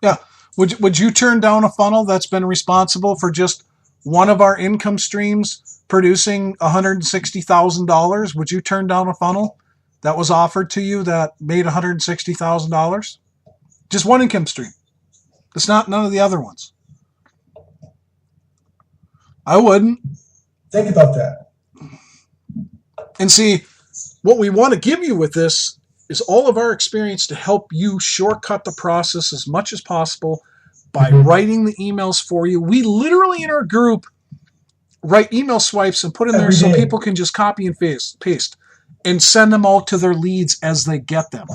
B: Yeah. Would you turn down a funnel that's been responsible for just one of our income streams producing $160,000? Would you turn down a funnel that was offered to you that made $160,000? Just one income stream. It's not none of the other ones. I wouldn't.
A: Think about that.
B: And see, what we want to give you with this is all of our experience to help you shortcut the process as much as possible by writing the emails for you. We literally in our group write email swipes and put in there so people can just copy and paste and send them out to their leads as they get them.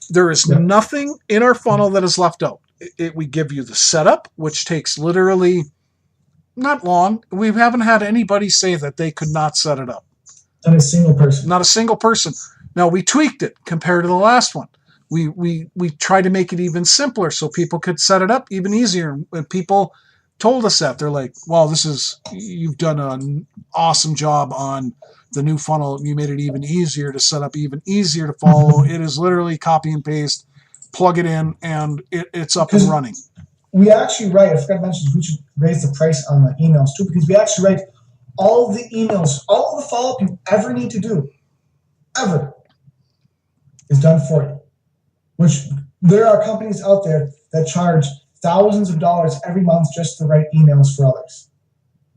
B: There is nothing in our funnel that is left out. We give you the setup, which takes literally not long. We haven't had anybody say that they could not set it up.
A: Not a single person.
B: Not a single person. Now, we tweaked it compared to the last one. We tried to make it even simpler so people could set it up even easier. And people told us that. They're like, wow, you've done an awesome job on the new funnel, you made it even easier to set up, even easier to follow. It is literally copy and paste, plug it in, and it's up and running.
A: We actually write, I forgot to mention, we should raise the price on the emails too, because we actually write all of the emails, all of the follow-up you ever need to do, ever, is done for you. Which there are companies out there that charge thousands of dollars every month just to write emails for others.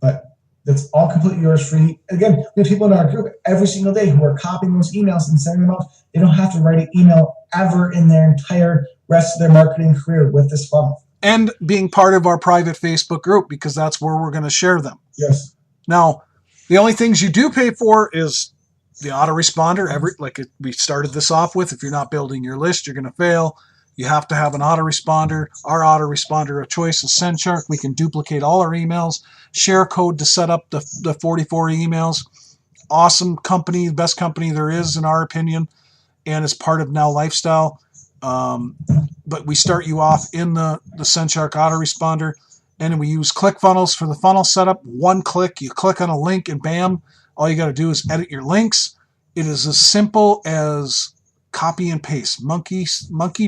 A: But that's all completely yours free. Again, we have people in our group every single day who are copying those emails and sending them out. They don't have to write an email ever in their entire rest of their marketing career with this funnel.
B: And being part of our private Facebook group, because that's where we're going to share them.
A: Yes.
B: Now, the only things you do pay for is the autoresponder. We started this off with, if you're not building your list, you're going to fail. You have to have an autoresponder. Our autoresponder of choice is SendShark. We can duplicate all our emails, share code to set up the 44 emails. Awesome company, the best company there is in our opinion, and it's part of Now Lifestyle. But we start you off in the SendShark autoresponder, and we use ClickFunnels for the funnel setup. One click, you click on a link, and bam, all you got to do is edit your links. It is as simple as copy and paste. Monkey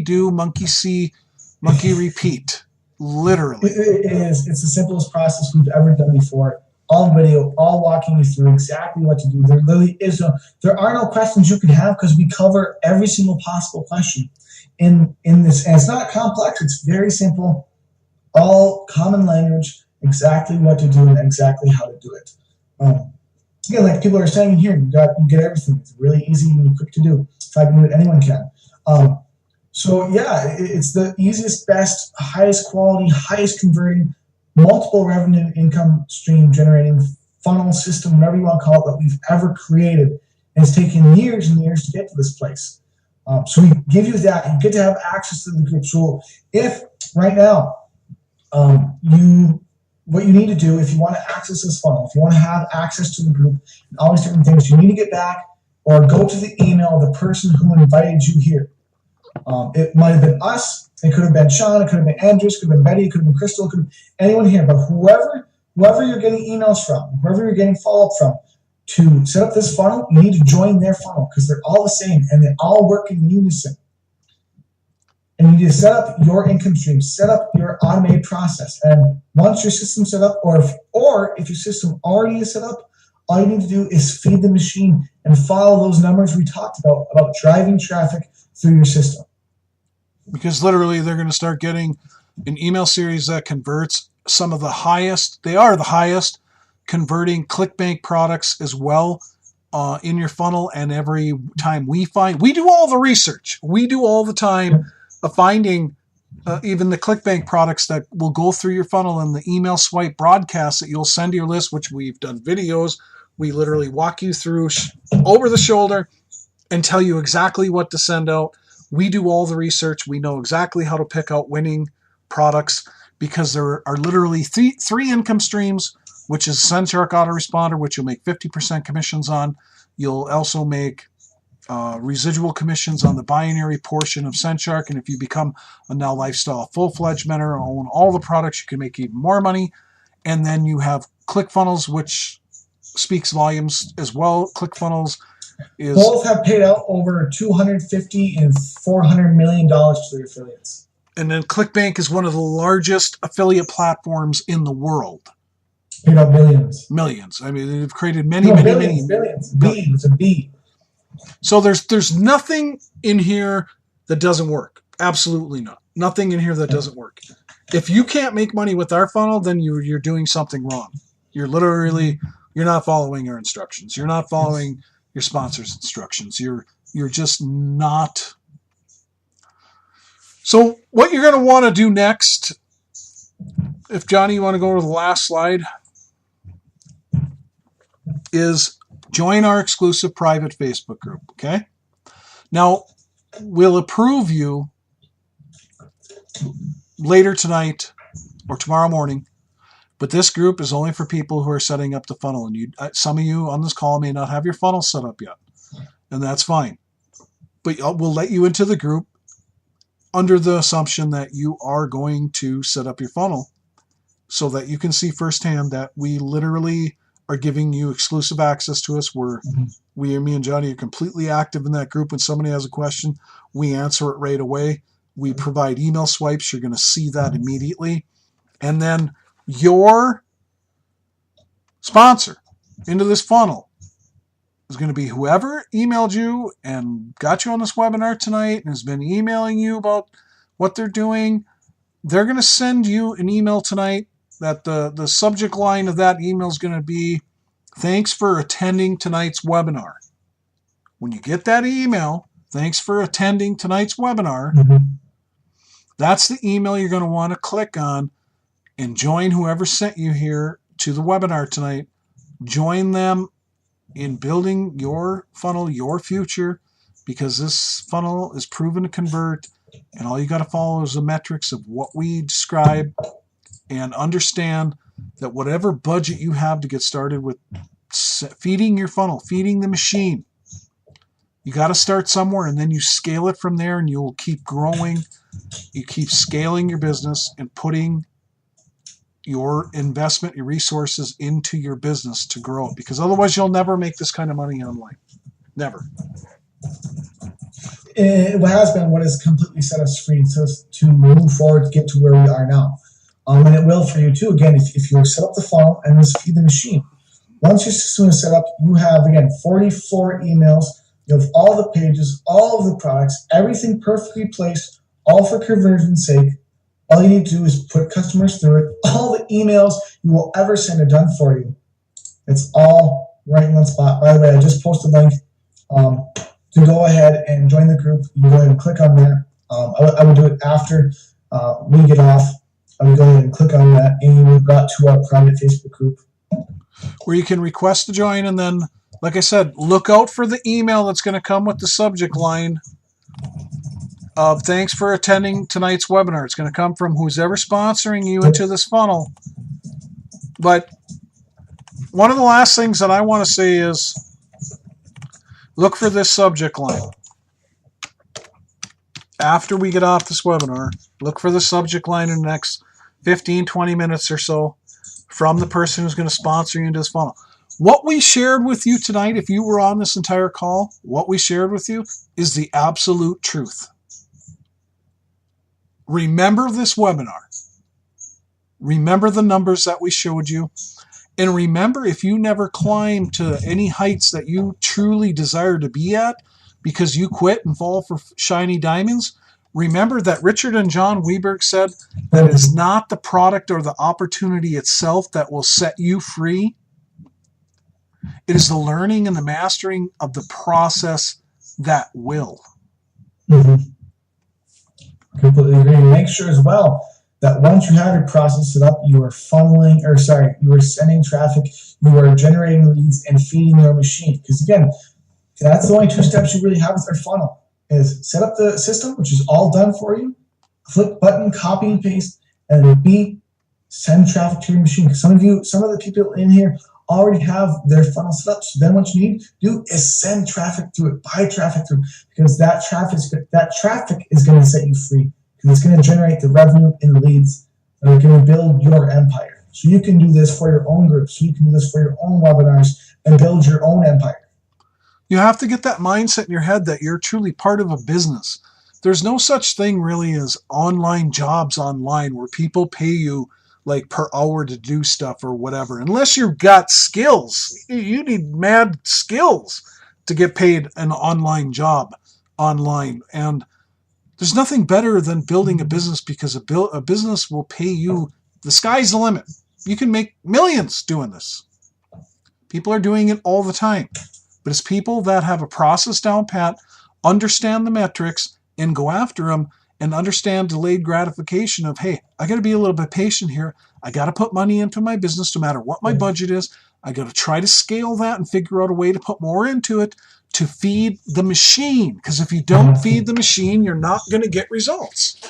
B: do, monkey see, monkey repeat. Literally.
A: It is. It's the simplest process we've ever done before. All video, all walking you through exactly what to do. There literally is there are no questions you can have because we cover every single possible question in this. And it's not complex. It's very simple. All common language, exactly what to do and exactly how to do it. Again, like people are saying here, you get everything. It's really easy and quick to do. If I can do it, anyone can. So yeah, it's the easiest, best, highest quality, highest converting, multiple revenue income stream generating funnel system, whatever you want to call it, that we've ever created. And it's taken years and years to get to this place. So we give you that. You get to have access to the group. So if right now, what you need to do if you want to access this funnel, if you want to have access to the group and all these different things, you need to get back or go to the email of the person who invited you here. It might have been us. It could have been Sean. It could have been Andrews. It could have been Betty. It could have been Crystal. It could have been anyone here. But whoever you're getting emails from, whoever you're getting follow-up from, to set up this funnel, you need to join their funnel because they're all the same and they all work in unison. And you need to set up your income stream, set up your automated process. And once your system's set up, or if your system already is set up, all you need to do is feed the machine and follow those numbers we talked about driving traffic through your system.
B: Because literally they're going to start getting an email series that converts some of the highest, they are the highest converting ClickBank products as well in your funnel. And every time we do all the research. We do all the time of finding even the ClickBank products that will go through your funnel and the email swipe broadcasts that you'll send to your list, which we've done videos. We literally walk you through over the shoulder and tell you exactly what to send out. We do all the research. We know exactly how to pick out winning products because there are literally three income streams, which is SendShark Autoresponder, which you'll make 50% commissions on. You'll also make residual commissions on the binary portion of SendShark. And if you become a Now Lifestyle full-fledged member and own all the products, you can make even more money. And then you have ClickFunnels, which speaks volumes as well. ClickFunnels is...
A: Both have paid out over $250 and $400 million to their affiliates.
B: And then ClickBank is one of the largest affiliate platforms in the world.
A: Paid out millions.
B: Millions. I mean, they've created many.
A: Billions. It's a B.
B: So there's nothing in here that doesn't work. Absolutely not. Nothing in here that doesn't work. If you can't make money with our funnel, then you're doing something wrong. You're not following our instructions. You're not following your sponsor's instructions. You're just not. So what you're going to want to do next, if Johnny, you want to go to the last slide, is join our exclusive private Facebook group, okay? Now, we'll approve you later tonight or tomorrow morning, but this group is only for people who are setting up the funnel. And some of you on this call may not have your funnel set up yet, and that's fine. But we'll let you into the group under the assumption that you are going to set up your funnel so that you can see firsthand that we literally are giving you exclusive access to us where me and Johnny are completely active in that group. When somebody has a question, we answer it right away. We provide email swipes. You're going to see that immediately. And then your sponsor into this funnel is going to be whoever emailed you and got you on this webinar tonight and has been emailing you about what they're doing. They're going to send you an email tonight that the subject line of that email is going to be, thanks for attending tonight's webinar. When you get that email, thanks for attending tonight's webinar, that's the email you're going to want to click on and join whoever sent you here to the webinar tonight. Join them in building your funnel, your future, because this funnel is proven to convert, and all you got to follow is the metrics of what we describe, and understand that whatever budget you have to get started with feeding your funnel, feeding the machine, you got to start somewhere, and then you scale it from there, and you'll keep growing. You keep scaling your business and putting your investment, your resources into your business to grow it, because otherwise you'll never make this kind of money online. Never.
A: What has been, what has completely set us free to move forward to get to where we are now. And it will for you too. Again, if you set up the funnel and just feed the machine, once your system is set up, you have, again, 44 emails. You have all the pages, all of the products, everything perfectly placed, all for conversion's sake. All you need to do is put customers through it. All the emails you will ever send are done for you. It's all right in one spot. By the way, I just posted a link to go ahead and join the group. You can go ahead and click on there. I would do it after we get off. I would go ahead and click on that, and you will be brought to our private Facebook group,
B: where you can request to join, and then, like I said, look out for the email that's going to come with the subject line of thanks for attending tonight's webinar. It's going to come from who's ever sponsoring you into this funnel. But one of the last things that I want to say is look for this subject line. After we get off this webinar, look for the subject line in the next 15, 20 minutes or so from the person who's going to sponsor you into this funnel. What we shared with you tonight, if you were on this entire call, what we shared with you is the absolute truth. Remember this webinar. Remember the numbers that we showed you. And remember, if you never climb to any heights that you truly desire to be at because you quit and fall for shiny diamonds, remember that Richard and John Weberg said that it's not the product or the opportunity itself that will set you free. It is the learning and the mastering of the process that will.
A: Completely agree. Make sure as well that once you have your process set up, you are you are sending traffic, you are generating leads and feeding your machine. Because again, that's the only two steps you really have with our funnel, is set up the system, which is all done for you, click button, copy and paste, and B, send traffic to your machine. Because some of the people in here already have their funnel set up. So then what you need to do is send traffic through it, buy traffic through it, because that traffic is going to set you free, because it's going to generate the revenue and leads that are going to build your empire. So you can do this for your own groups. So you can do this for your own webinars and build your own empire.
B: You have to get that mindset in your head that you're truly part of a business. There's no such thing really as online jobs online where people pay you like per hour to do stuff or whatever. Unless you've got skills. You need mad skills to get paid an online job online. And there's nothing better than building a business, because a business will pay you. The sky's the limit. You can make millions doing this. People are doing it all the time. But it's people that have a process down pat, understand the metrics, and go after them, and understand delayed gratification of, hey, I got to be a little bit patient here. I got to put money into my business no matter what my budget is. I got to try to scale that and figure out a way to put more into it to feed the machine. Because if you don't feed the machine, you're not going to get results.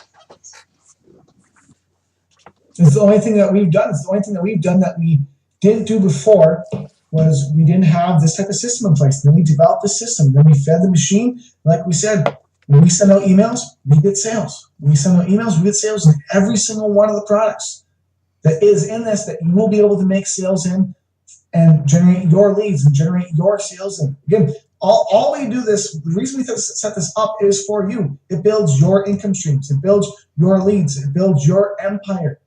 A: It's the only thing that we've done. It's the only thing that we've done that we didn't do before, was we didn't have this type of system in place. Then we developed the system. Then we fed the machine. Like we said, when we send out emails, we get sales. When we send out emails, we get sales in every single one of the products that is in this that you will be able to make sales in and generate your leads and generate your sales. And again, all we do this, the reason we set this up is for you. It builds your income streams. It builds your leads. It builds your empire.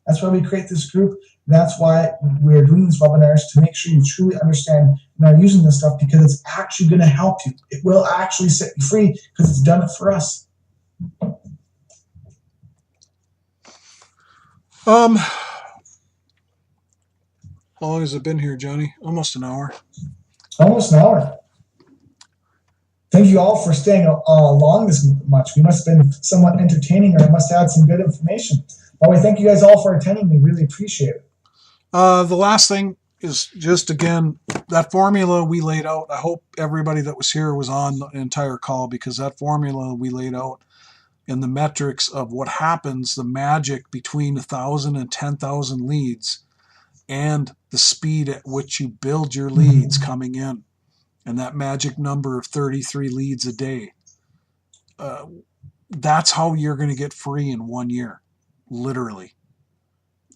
A: That's why we create this group. That's why we're doing these webinars, to make sure you truly understand and are using this stuff, because it's actually going to help you. It will actually set you free because it's done it for us.
B: How long has it been here, Johnny? Almost an hour.
A: Almost an hour. Thank you all for staying along this much. We must have been somewhat entertaining, or I must have had some good information. By the way, thank you guys all for attending. We really appreciate it.
B: The last thing is just, again, that formula we laid out. I hope everybody that was here was on the entire call, because that formula we laid out in the metrics of what happens, the magic between 1,000 and 10,000 leads, and the speed at which you build your leads coming in, and that magic number of 33 leads a day. That's how you're going to get free in 1 year, literally.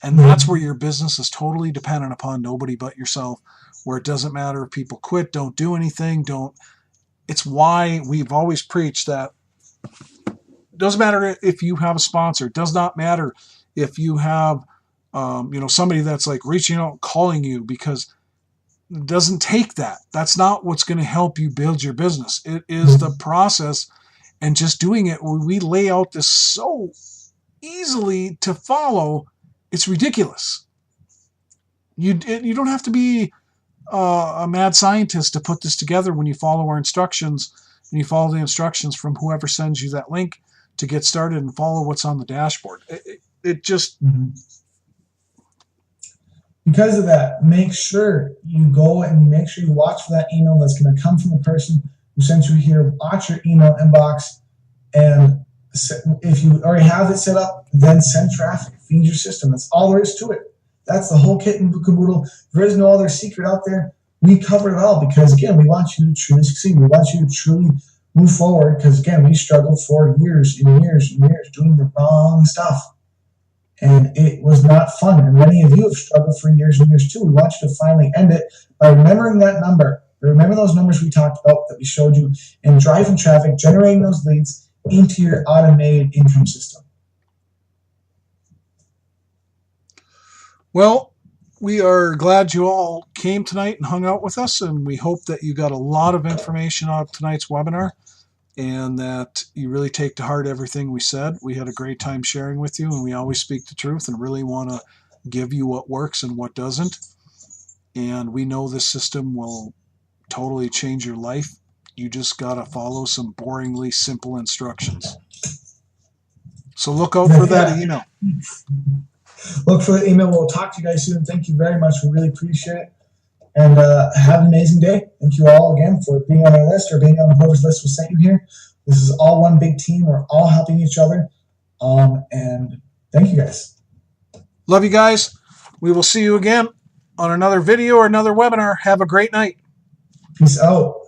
B: And that's where your business is totally dependent upon nobody but yourself, where it doesn't matter if people quit, don't do anything, it's why we've always preached that it doesn't matter if you have a sponsor. It does not matter if you have somebody that's like reaching out, calling you, because it doesn't take that. That's not what's going to help you build your business. It is the process and just doing it. We lay out this so easily to follow. It's ridiculous. You don't have to be a mad scientist to put this together when you follow our instructions, and you follow the instructions from whoever sends you that link to get started, and follow what's on the dashboard. It just...
A: Because of that, make sure you go and make sure you watch for that email that's going to come from the person who sent you here. Watch your email inbox, and if you already have it set up, then send traffic, feed your system. That's all there is to it. That's the whole kit and caboodle. There is no other secret out there. We cover it all because, again, we want you to truly succeed. We want you to truly move forward because, again, we struggled for years and years and years doing the wrong stuff. And it was not fun. And many of you have struggled for years and years too. We want you to finally end it by remembering that number. Remember those numbers we talked about that we showed you, and driving traffic, generating those leads into your automated income system.
B: Well, we are glad you all came tonight and hung out with us, and we hope that you got a lot of information out of tonight's webinar, and that you really take to heart everything we said. We had a great time sharing with you, and we always speak the truth and really want to give you what works and what doesn't. And we know this system will totally change your life. You just got to follow some boringly simple instructions. So look out for that email.
A: Look for the email. We'll talk to you guys soon. Thank you very much. We really appreciate it. And have an amazing day. Thank you all again for being on our list, or being on whoever's list was sent you here. This is all one big team. We're all helping each other. And thank you guys.
B: Love you guys. We will see you again on another video or another webinar. Have a great night.
A: Peace out.